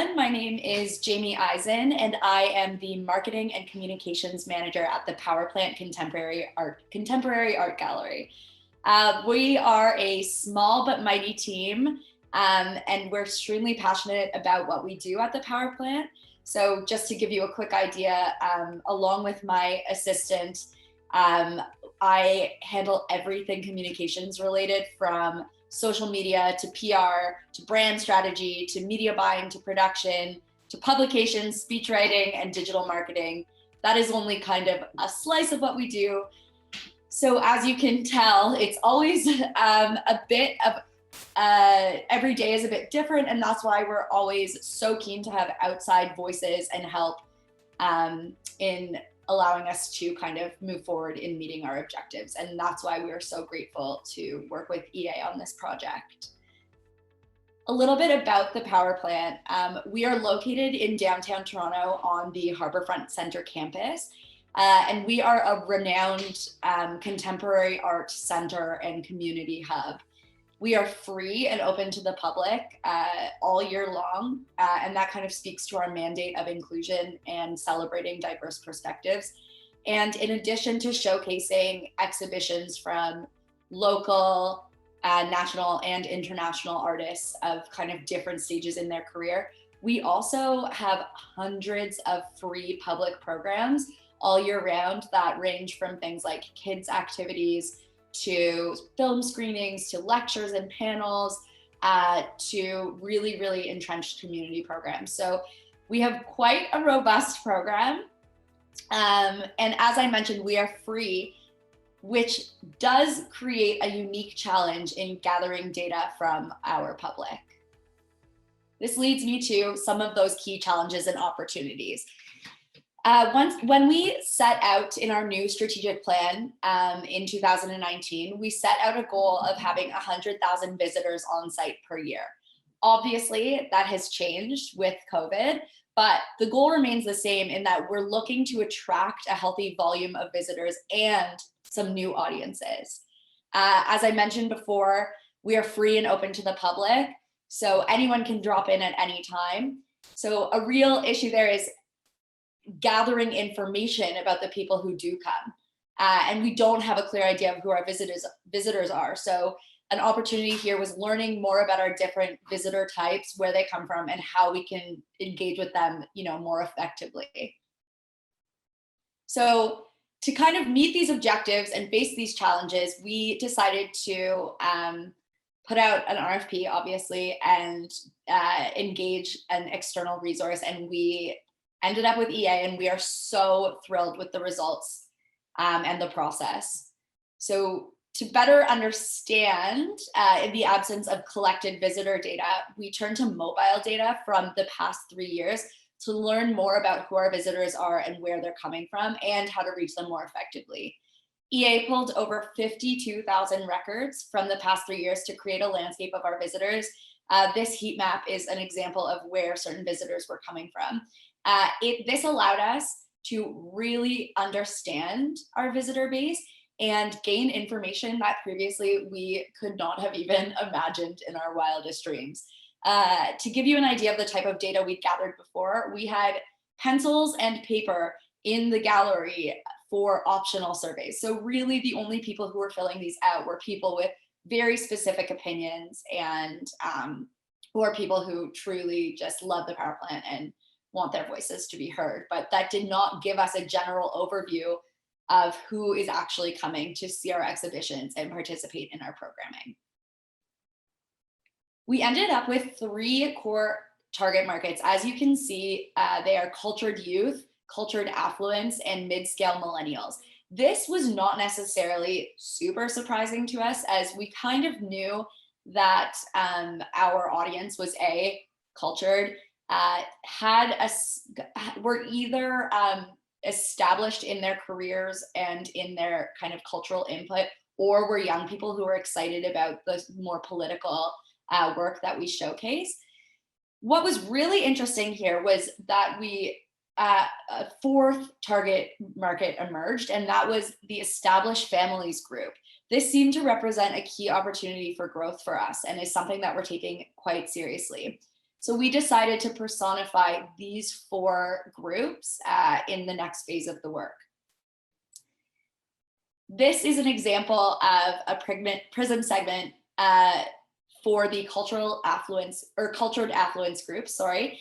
everyone. My name is Jaime Eisen, and I am the Marketing and Communications Manager at the Power Plant Contemporary Art Gallery. We are a small but mighty team, and we're extremely passionate about what we do at the Power Plant. So just to give you a quick idea, along with my assistant, I handle everything communications related, from social media to PR to brand strategy to media buying to production to publications, speech writing, and digital marketing. That is only kind of a slice of what we do. So as you can tell, it's always a bit of every day is a bit different, and that's why we're always so keen to have outside voices and help in allowing us to kind of move forward in meeting our objectives. And that's why we are so grateful to work with EA on this project. A little bit about the Power Plant. We are located in downtown Toronto on the Harbourfront Centre campus. And we are a renowned contemporary art center and community hub. We are free and open to the public all year long, and that kind of speaks to our mandate of inclusion and celebrating diverse perspectives. And in addition to showcasing exhibitions from local, national, and international artists of kind of different stages in their career, we also have hundreds of free public programs all year round that range from things like kids activities to film screenings, to lectures and panels, to really, really entrenched community programs. So we have quite a robust program. And as I mentioned, we are free, which does create a unique challenge in gathering data from our public. This leads me to some of those key challenges and opportunities. When we set out in our new strategic plan in 2019, we set out a goal of having 100,000 visitors on site per year. Obviously, that has changed with COVID, but the goal remains the same in that we're looking to attract a healthy volume of visitors and some new audiences. As I mentioned before, we are free and open to the public, so anyone can drop in at any time. So a real issue there is gathering information about the people who do come. And we don't have a clear idea of who our visitors are. So an opportunity here was learning more about our different visitor types, where they come from, and how we can engage with them, more effectively. So to kind of meet these objectives and face these challenges, we decided to put out an RFP, obviously, and engage an external resource. And we ended up with EA, and we are so thrilled with the results and the process. So to better understand, in the absence of collected visitor data, we turned to mobile data from the past 3 years to learn more about who our visitors are and where they're coming from and how to reach them more effectively. EA pulled over 52,000 records from the past 3 years to create a landscape of our visitors. This heat map is an example of where certain visitors were coming from. This allowed us to really understand our visitor base and gain information that previously we could not have even imagined in our wildest dreams. To give you an idea of the type of data we gathered before, we had pencils and paper in the gallery for optional surveys. So really the only people who were filling these out were people with very specific opinions and or people who truly just love the Power Plant and want their voices to be heard. But that did not give us a general overview of who is actually coming to see our exhibitions and participate in our programming. We ended up with 3 core target markets. As you can see, they are cultured youth, cultured affluents, and mid-scale millennials. This was not necessarily super surprising to us, as we kind of knew that our audience was cultured, were either established in their careers and in their kind of cultural input, or were young people who were excited about the more political work that we showcase. What was really interesting here was that a 4th target market emerged, and that was the established families group. This seemed to represent a key opportunity for growth for us and is something that we're taking quite seriously. So we decided to personify these 4 groups in the next phase of the work. This is an example of a prism segment for the cultured affluence group, sorry.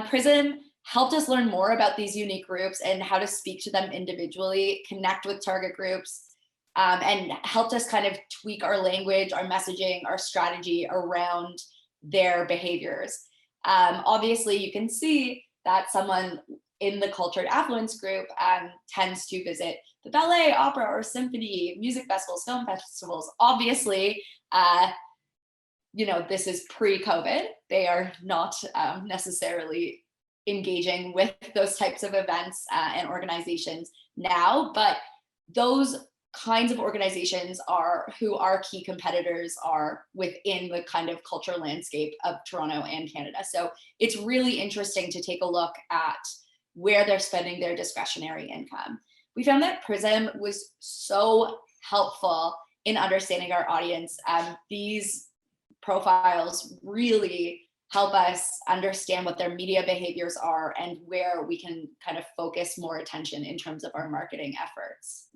Prism helped us learn more about these unique groups and how to speak to them individually, connect with target groups, and helped us kind of tweak our language, our messaging, our strategy around their behaviors. Obviously, you can see that someone in the cultured affluence group tends to visit the ballet, opera, or symphony, music festivals, film festivals. Obviously, this is pre-COVID. They are not necessarily engaging with those types of events and organizations now, but those kinds of organizations are who our key competitors are within the kind of cultural landscape of Toronto and Canada. So it's really interesting to take a look at where they're spending their discretionary income. We found that Prism was so helpful in understanding our audience. These profiles really help us understand what their media behaviors are and where we can kind of focus more attention in terms of our marketing efforts.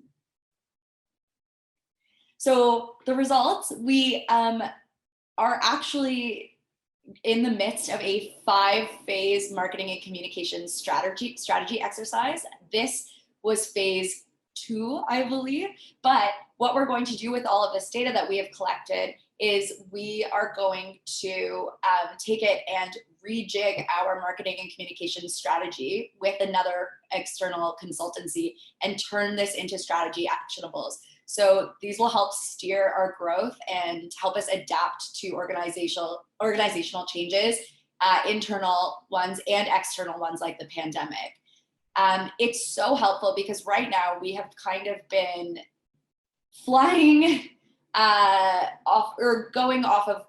So the results, we are actually in the midst of a 5-phase marketing and communications strategy exercise. This was phase 2, I believe. But what we're going to do with all of this data that we have collected is we are going to take it and rejig our marketing and communications strategy with another external consultancy and turn this into strategy actionables. So these will help steer our growth and help us adapt to organizational changes, internal ones and external ones like the pandemic. It's so helpful because right now we have kind of been flying going off of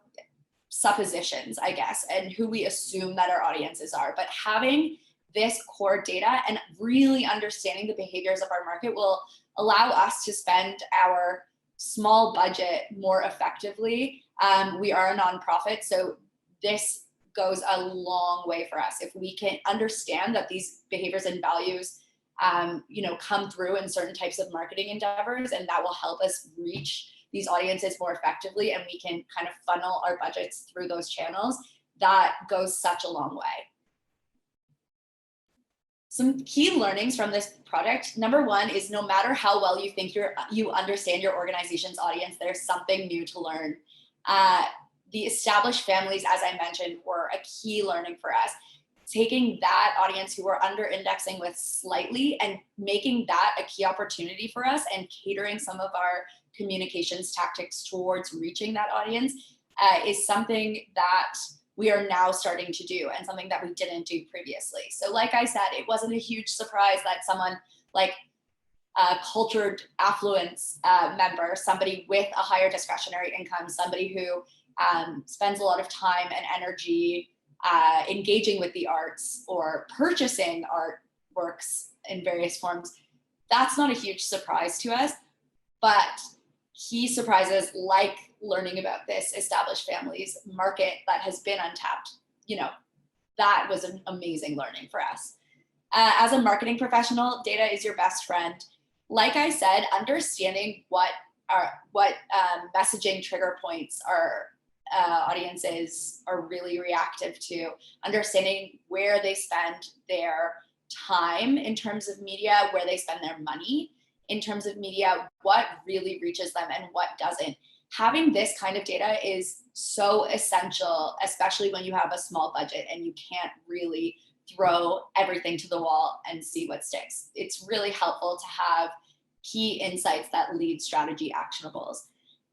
suppositions, I guess, and who we assume that our audiences are. But having this core data and really understanding the behaviors of our market will allow us to spend our small budget more effectively. We are a nonprofit, so this goes a long way for us. If we can understand that these behaviors and values come through in certain types of marketing endeavors, and that will help us reach these audiences more effectively, and we can kind of funnel our budgets through those channels, that goes such a long way. Some key learnings from this project. Number 1 is no matter how well you think you understand your organization's audience, there's something new to learn. The established families, as I mentioned, were a key learning for us. Taking that audience who we're under indexing with slightly and making that a key opportunity for us and catering some of our communications tactics towards reaching that audience is something that we are now starting to do and something that we didn't do previously. So like I said, it wasn't a huge surprise that someone like a cultured affluence member, somebody with a higher discretionary income, somebody who spends a lot of time and energy engaging with the arts or purchasing artworks in various forms, that's not a huge surprise to us. But key surprises like learning about this established families market that has been untapped, that was an amazing learning for us. As a marketing professional, data is your best friend. Like I said, understanding what messaging trigger points our audiences are really reactive to, understanding where they spend their time in terms of media, where they spend their money in terms of media, what really reaches them and what doesn't. Having this kind of data is so essential, especially when you have a small budget and you can't really throw everything to the wall and see what sticks. It's really helpful to have key insights that lead strategy actionables.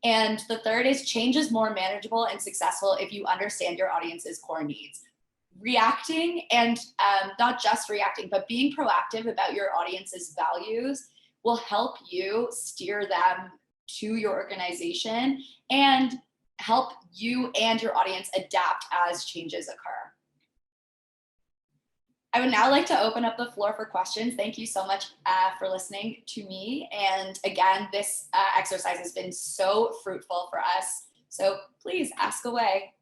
And the third is change is more manageable and successful if you understand your audience's core needs. Reacting and not just reacting, but being proactive about your audience's values will help you steer them to your organization and help you and your audience adapt as changes occur. I would now like to open up the floor for questions. Thank you so much for listening to me. And again, this exercise has been so fruitful for us. So please ask away.